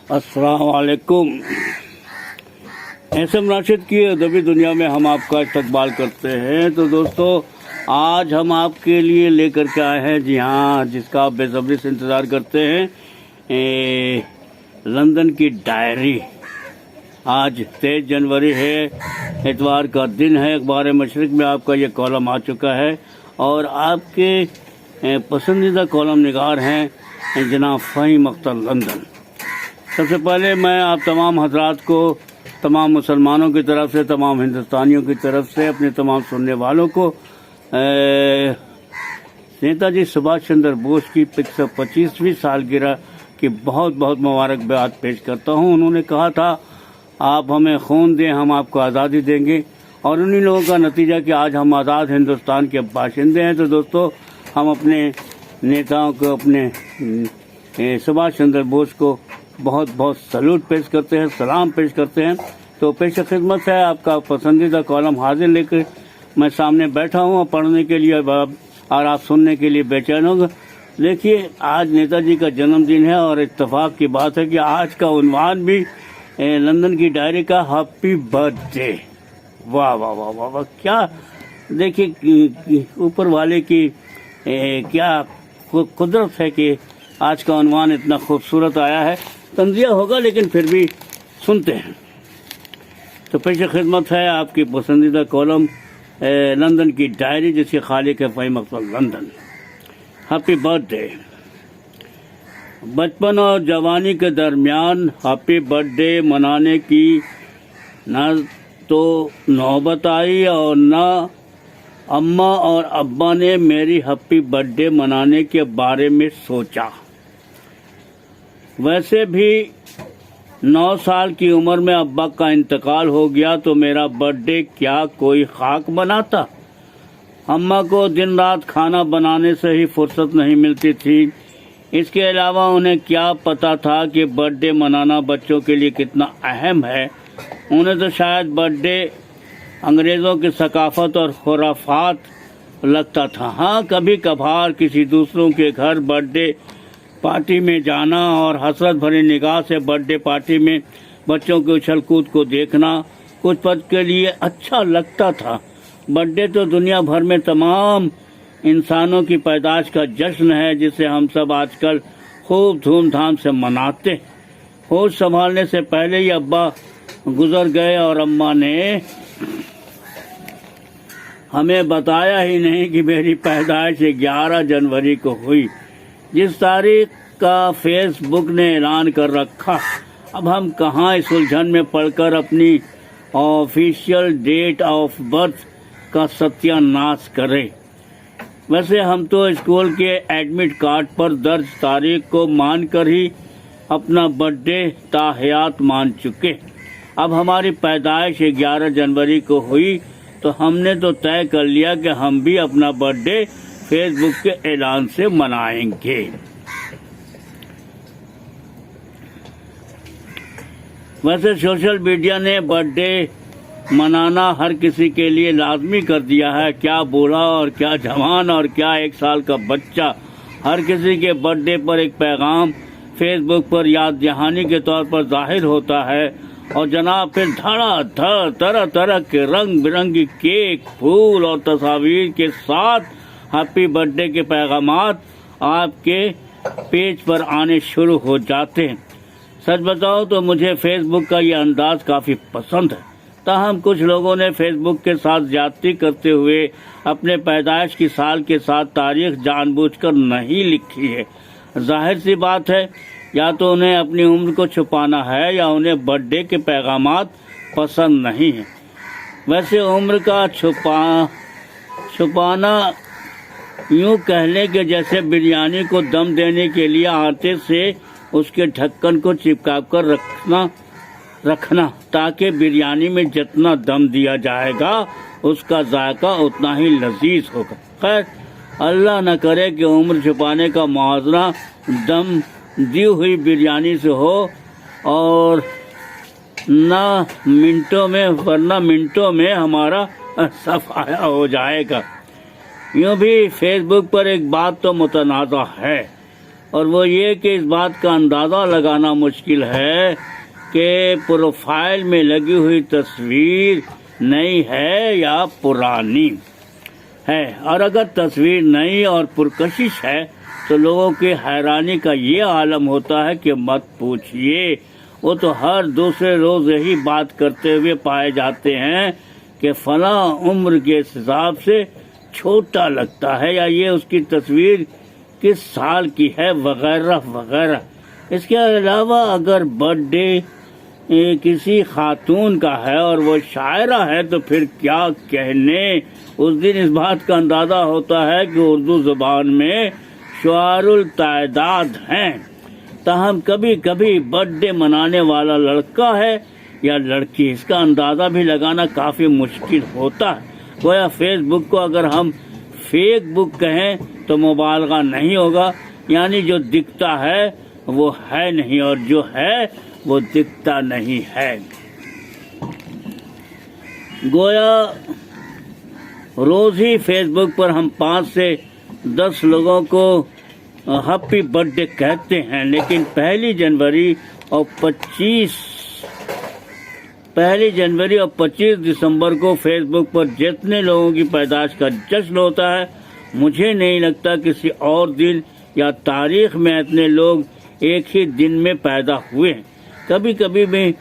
अस्सलाम वालेकुम। एसएम राशिद की अदबी दुनिया में हम आपका इस्तकबाल करते हैं। तो दोस्तों, आज हम आपके लिए लेकर के आए हैं, जी हाँ, जिसका आप बेसब्री से इंतज़ार करते हैं, लंदन की डायरी। आज 23 जनवरी है, इतवार का दिन है। अखबार मशरिक में आपका ये कॉलम आ चुका है और आपके पसंदीदा कॉलम निगार हैं जनाब फ़हीम अख्तर लंदन। सबसे पहले मैं आप तमाम हजरात को, तमाम मुसलमानों की तरफ से, तमाम हिंदुस्तानियों की तरफ से, अपने तमाम सुनने वालों को नेताजी सुभाष चंद्र बोस की 125वीं सालगिरह की बहुत बहुत मुबारकबाद पेश करता हूँ। उन्होंने कहा था, आप हमें खून दें, हम आपको आज़ादी देंगे, और उन्हीं लोगों का नतीजा कि आज हम आज़ाद हिंदुस्तान के बाशिंदे हैं। तो दोस्तों, हम अपने नेताओं को, अपने सुभाष चंद्र बोस को बहुत बहुत सैल्यूट पेश करते हैं, सलाम पेश करते हैं। तो पेश खिदमत है आपका पसंदीदा कॉलम हाजिर लेकर मैं सामने बैठा हूँ पढ़ने के लिए, और आप सुनने के लिए बेचैन होंगे। देखिए, आज नेताजी का जन्मदिन है और इत्तेफाक की बात है कि आज का उन्वान भी लंदन की डायरी का हैप्पी बर्थडे। वाह वाह वाह वाह वाह, क्या देखिए ऊपर वाले की क्या कुदरत है कि आज का उन्वान इतना खूबसूरत आया है। तंजिया होगा लेकिन फिर भी सुनते हैं। तो पेश खिदमत है आपकी पसंदीदा कॉलम लंदन की डायरी, जिसके खालिक है Faheem Akhtar London. Happy birthday. बचपन और जवानी के दरमियान हैप्पी बर्थडे मनाने की न तो नौबत आई और न अम्मा और अब्बा ने मेरी हैप्पी बर्थडे मनाने के बारे में सोचा। वैसे भी 9 साल की उम्र में अब्बा का इंतकाल हो गया, तो मेरा बर्थडे क्या कोई खाक बनाता। अम्मा को दिन रात खाना बनाने से ही फुर्सत नहीं मिलती थी। इसके अलावा उन्हें क्या पता था कि बर्थडे मनाना बच्चों के लिए कितना अहम है। उन्हें तो शायद बर्थडे अंग्रेज़ों की सकाफत और खुराफात लगता था। हाँ, कभी कभार किसी दूसरों के घर बर्थडे पार्टी में जाना और हसरत भरी निगाह से बर्थडे पार्टी में बच्चों के उछल कूद को देखना कुछ पल के लिए अच्छा लगता था। बर्थडे तो दुनिया भर में तमाम इंसानों की पैदाइश का जश्न है, जिसे हम सब आजकल खूब धूमधाम से मनाते। होश संभालने से पहले ही अब्बा गुजर गए और अम्मा ने हमें बताया ही नहीं कि मेरी पैदाइश 11 जनवरी को हुई, जिस तारीख का फेसबुक ने ऐलान कर रखा। अब हम कहाँ इस उलझन में पड़कर अपनी ऑफिशियल डेट ऑफ बर्थ का सत्यानाश करें। वैसे हम तो स्कूल के एडमिट कार्ड पर दर्ज तारीख को मानकर ही अपना बर्थडे ताहयात मान चुके। अब हमारी पैदाइश 11 जनवरी को हुई, तो हमने तो तय कर लिया कि हम भी अपना बर्थडे फेसबुक के ऐलान से मनाएंगे। वैसे सोशल मीडिया ने बर्थडे मनाना हर किसी के लिए लाजमी कर दिया है। क्या बूढ़ा और क्या जवान और क्या 1 साल का बच्चा, हर किसी के बर्थडे पर एक पैगाम फेसबुक पर याद दहानी के तौर पर जाहिर होता है। और जनाब फिर धड़ाधड़ तरह तरह के रंग बिरंगी केक, फूल और तस्वीर के साथ हैप्पी बर्थडे के पैगामात आपके पेज पर आने शुरू हो जाते हैं। सच बताओ तो मुझे फेसबुक का ये अंदाज काफ़ी पसंद है। ताहम कुछ लोगों ने फेसबुक के साथ ज्यादती करते हुए अपने पैदाइश की साल के साथ तारीख जानबूझकर नहीं लिखी है। जाहिर सी बात है, या तो उन्हें अपनी उम्र को छुपाना है या उन्हें बर्थडे के पैगामात पसंद नहीं है। वैसे उम्र का छुपाना यूँ कहने के जैसे बिरयानी को दम देने के लिए आटे से उसके ढक्कन को चिपकाकर रखना ताकि बिरयानी में जितना दम दिया जाएगा उसका जायका उतना ही लजीज होगा। खैर, अल्लाह न करे कि उम्र छुपाने का मुआवजा दम दी हुई बिरयानी से हो और ना मिनटों में, वरना मिनटों में हमारा सफाया हो जाएगा। यूँ भी फेसबुक पर एक बात तो मुतनाज़ा है। اور وہ یہ کہ اس بات کا اندازہ لگانا مشکل ہے کہ پروفائل میں لگی ہوئی تصویر نئی ہے یا پرانی ہے، اور اگر تصویر نئی اور پرکشش ہے تو لوگوں کی حیرانی کا یہ عالم ہوتا ہے کہ مت پوچھیے، وہ تو ہر دوسرے روز یہی بات کرتے ہوئے پائے جاتے ہیں کہ فلاں عمر کے حساب سے چھوٹا لگتا ہے، یا یہ اس کی تصویر کس سال کی ہے، وغیرہ وغیرہ۔ اس کے علاوہ اگر برتھ ڈے کسی خاتون کا ہے اور وہ شاعرہ ہے تو پھر کیا کہنے، اس دن اس بات کا اندازہ ہوتا ہے کہ اردو زبان میں شعراء التعداد ہیں۔ تاہم کبھی کبھی برتھ ڈے منانے والا لڑکا ہے یا لڑکی، اس کا اندازہ بھی لگانا کافی مشکل ہوتا ہے۔ گویا فیس بک کو اگر ہم فیک بک کہیں تو مبالغہ نہیں ہوگا، یعنی جو دکھتا ہے وہ ہے نہیں اور جو ہے وہ دکھتا نہیں ہے۔ گویا روز ہی فیس بک پر ہم 5 سے 10 لوگوں کو ہیپی برتھ ڈے کہتے ہیں، لیکن پہلی جنوری اور 25 دسمبر کو فیس بک پر جتنے لوگوں کی پیدائش کا جشن ہوتا ہے، مجھے نہیں لگتا کسی اور دن یا تاریخ میں اتنے لوگ ایک ہی دن میں پیدا ہوئے ہیں۔ کبھی کبھی بھی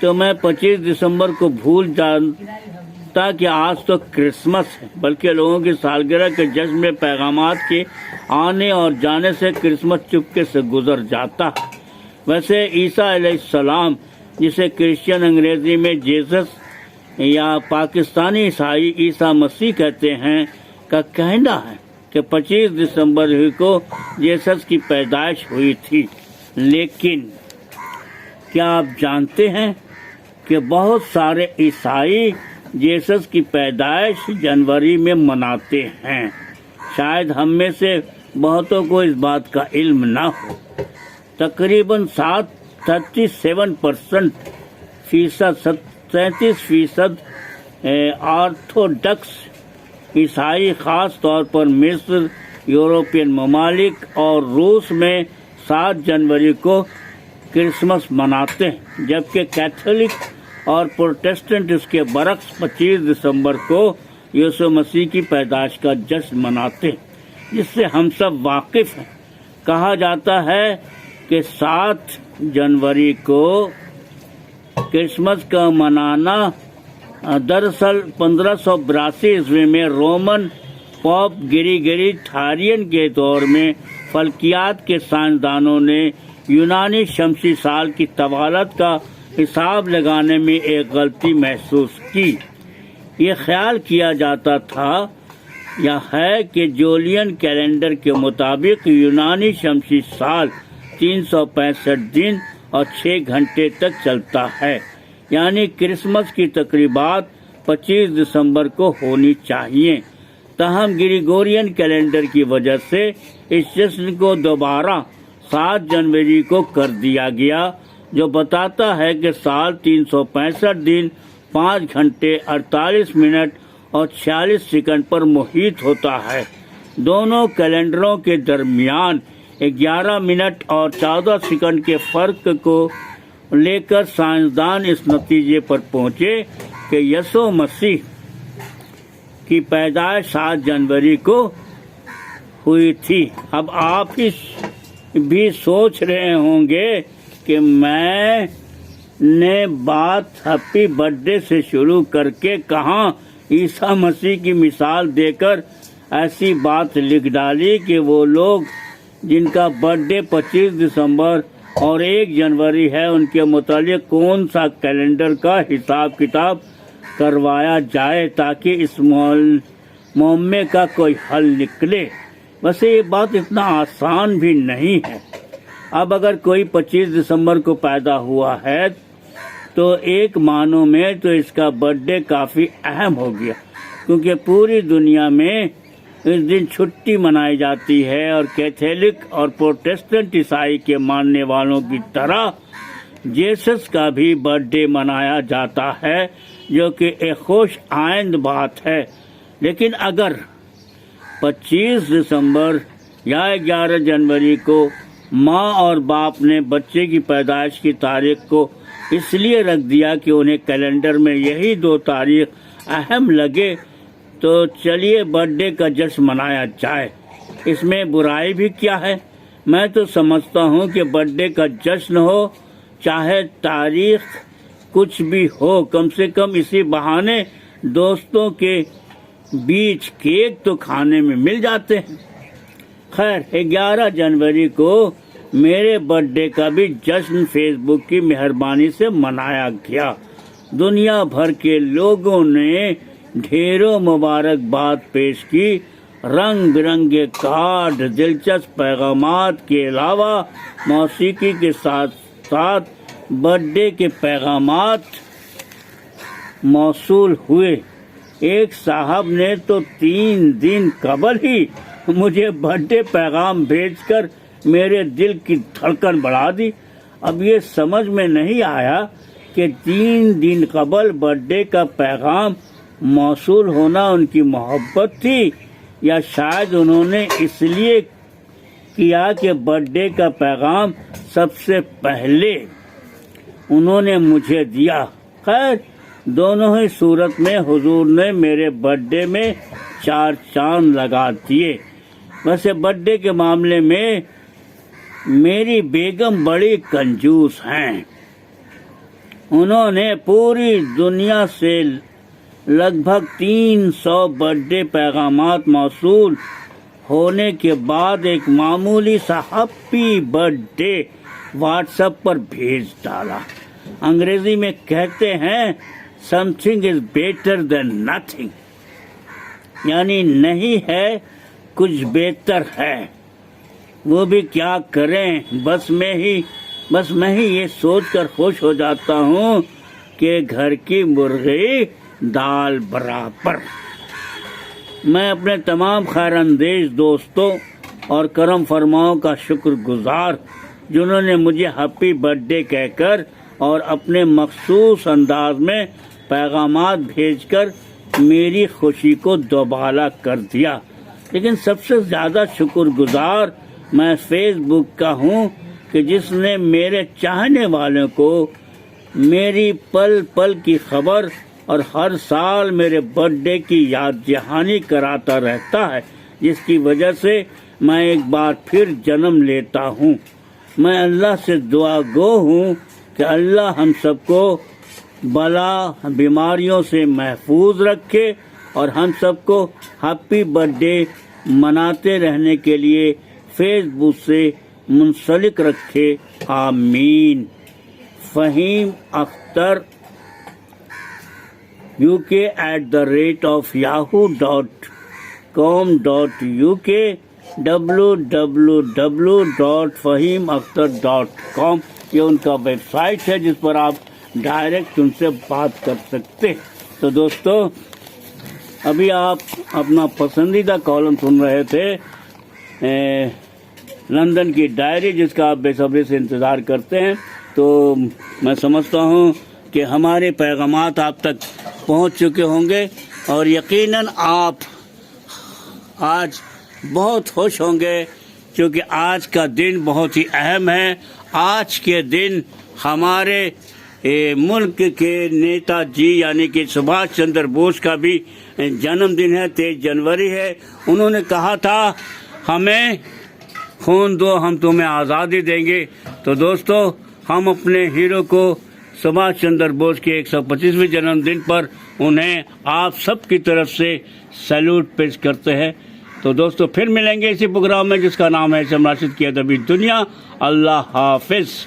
تو میں 25 دسمبر کو بھول جاتا کہ آج تو کرسمس ہے، بلکہ لوگوں کی سالگرہ کے جشن میں پیغامات کے آنے اور جانے سے کرسمس چپکے سے گزر جاتا۔ ویسے عیسیٰ علیہ السلام، جسے کرسچن انگریزی میں جیسس یا پاکستانی عیسائی عیسیٰ مسیح کہتے ہیں، کا کہنا ہے کہ 25 دسمبر ہی کو جیسس کی پیدائش ہوئی تھی، لیکن کیا آپ جانتے ہیں کہ بہت سارے عیسائی جیسس کی پیدائش جنوری میں مناتے ہیں؟ شاید ہم میں سے بہتوں کو اس بات کا علم نہ ہو۔ تقریباً 37% آرتھوڈکس عیسائی، خاص طور پر مصر، یورپین ممالک اور روس میں 7 جنوری کو کرسمس مناتے ہیں، جبکہ کیتھولک اور پروٹسٹنٹ اس کے برعکس 25 دسمبر کو یسوع مسیح کی پیدائش کا جشن مناتے ہیں، جس سے ہم سب واقف ہیں۔ کہا جاتا ہے کہ 7 جنوری کو کرسمس کا منانا دراصل 1582 عیسوی میں رومن پوپ گریگری تھارین کے دور میں فلکیات کے سائنسدانوں نے یونانی شمسی سال کی طوالت کا حساب لگانے میں ایک غلطی محسوس کی۔ یہ خیال کیا جاتا تھا یا ہے کہ جولین کیلنڈر کے مطابق یونانی شمسی سال 365 دن اور 6 گھنٹے تک چلتا ہے، یعنی کرسمس کی تقریبات 25 دسمبر کو ہونی چاہیے۔ تاہم گریگورین کیلنڈر کی وجہ سے اس جشن کو دوبارہ 7 جنوری کو کر دیا گیا، جو بتاتا ہے کہ سال 365 دن 5 گھنٹے 48 منٹ اور 46 سیکنڈ پر محیط ہوتا ہے۔ دونوں کیلنڈروں کے درمیان 11 منٹ اور 14 سیکنڈ کے فرق کو لے کر سائنسدان اس نتیجے پر پہنچے کہ یسوع مسیح کی پیدائش 7 جنوری کو ہوئی تھی۔ اب آپ بھی سوچ رہے ہوں گے کہ میں نے بات ہیپی برتھ ڈے سے شروع کر کے کہاں عیسیٰ مسیح کی مثال دے کر ایسی بات لکھ ڈالی کہ وہ لوگ جن کا برتھ ڈے 25 دسمبر اور 1 جنوری ہے، ان کے متعلق کون سا کیلنڈر کا حساب کتاب کروایا جائے تاکہ اس معمے کا کوئی حل نکلے۔ ویسے یہ بات اتنا آسان بھی نہیں ہے۔ اب اگر کوئی 25 دسمبر کو پیدا ہوا ہے تو ایک معنوں میں تو اس کا برتھ ڈے کافی اہم ہو گیا، کیونکہ پوری دنیا میں اس دن چھٹی منائی جاتی ہے، اور کیتھولک اور پروٹسٹنٹ عیسائی کے ماننے والوں کی طرح جیسس کا بھی برتھ ڈے منایا جاتا ہے، جو کہ ایک خوش آئند بات ہے۔ لیکن اگر 25 دسمبر یا 11 जनवरी को माँ और बाप ने बच्चे की पैदाइश की तारीख को इसलिए रख दिया कि उन्हें कैलेंडर में यही 2 तारीख अहम लगे, तो चलिए बर्थडे का जश्न मनाया जाए। इसमें बुराई भी क्या है? मैं तो समझता हूँ कि बर्थडे का जश्न हो चाहे तारीख कुछ भी हो, कम से कम इसी बहाने दोस्तों के बीच केक तो खाने में मिल जाते हैं। खैर 11 जनवरी को मेरे बर्थडे का भी जश्न फेसबुक की मेहरबानी से मनाया गया। दुनिया भर के लोगों ने ढेरों मुबारकबाद पेश की। रंग बिरंगे कार्ड, दिलचस्प पैगामात के अलावा मौसीकी के साथ साथ बर्थडे के पैगामात मौसूल हुए। एक साहब ने तो 3 दिन कबल ही मुझे बर्थडे पैगाम भेजकर मेरे दिल की धड़कन बढ़ा दी। अब ये समझ में नहीं आया कि 3 दिन कबल बर्थडे का पैगाम मौसूल होना उनकी मोहब्बत थी या शायद उन्होंने इसलिए किया कि बर्थडे का पैगाम सबसे पहले उन्होंने मुझे दिया। खैर दोनों ही सूरत में हुजूर ने मेरे बर्थडे में 4 चांद लगा दिए। वैसे बर्थडे के मामले में मेरी बेगम बड़ी कंजूस हैं। उन्होंने पूरी दुनिया से लगभग 300 बर्थडे पैगामात मौसूल होने के बाद एक मामूली सा हैप्पी बर्थडे व्हाट्सएप पर भेज डाला। अंग्रेजी में कहते हैं something is better than nothing, यानी नहीं है कुछ बेहतर है। वो भी क्या करें, बस मैं ही ये सोचकर खुश हो जाता हूँ कि घर की मुर्गी दाल बराबर। मैं अपने तमाम खैरअंदेज दोस्तों और करम फरमाओं का शुक्रगुजार जिन्होंने मुझे हैप्पी बर्थडे कहकर और अपने मखसूस अंदाज में पैगामात भेजकर मेरी खुशी को दोबाला कर दिया। लेकिन सबसे ज़्यादा शुक्रगुजार मैं फेसबुक का हूँ कि जिसने मेरे चाहने वालों को मेरी पल पल की खबर और हर साल मेरे बर्थडे की याद दहानी कराता रहता है, जिसकी वजह से मैं एक बार फिर जन्म लेता हूँ। मैं अल्लाह से दुआ गो हूँ कि अल्लाह हम सबको बला बीमारियों से महफूज रखे और हम सबको हैप्पी बर्थडे मनाते रहने के लिए फेसबुक से मुंसलिक रखे। आमीन। फ़हीम अख्तर uk@yahoo.com.uk www.fahimakhtar.com ये उनका वेबसाइट है जिस पर आप डायरेक्ट उनसे बात कर सकते हैं। तो दोस्तों अभी आप अपना पसंदीदा कॉलम सुन रहे थे लंदन की डायरी, जिसका आप बेसब्री से इंतज़ार करते हैं। तो मैं समझता हूँ कि हमारे पैगामात आप तक पहुँच चुके होंगे और यकीनन आप आज बहुत खुश होंगे क्योंकि आज का दिन बहुत ही अहम है। आज के दिन हमारे मुल्क के नेताजी यानी कि सुभाष चंद्र बोस का भी जन्मदिन है, 23 जनवरी है। उन्होंने कहा था हमें खून दो हम तुम्हें आज़ादी देंगे। तो दोस्तों हम अपने हीरो को सुभाष चंद्र बोस के 125वें जन्मदिन पर उन्हें आप सब की तरफ से सैल्यूट पेश करते हैं। तो दोस्तों फिर मिलेंगे इसी प्रोग्राम में जिसका नाम है राशिद की अदबी दुनिया। अल्लाह हाफिज।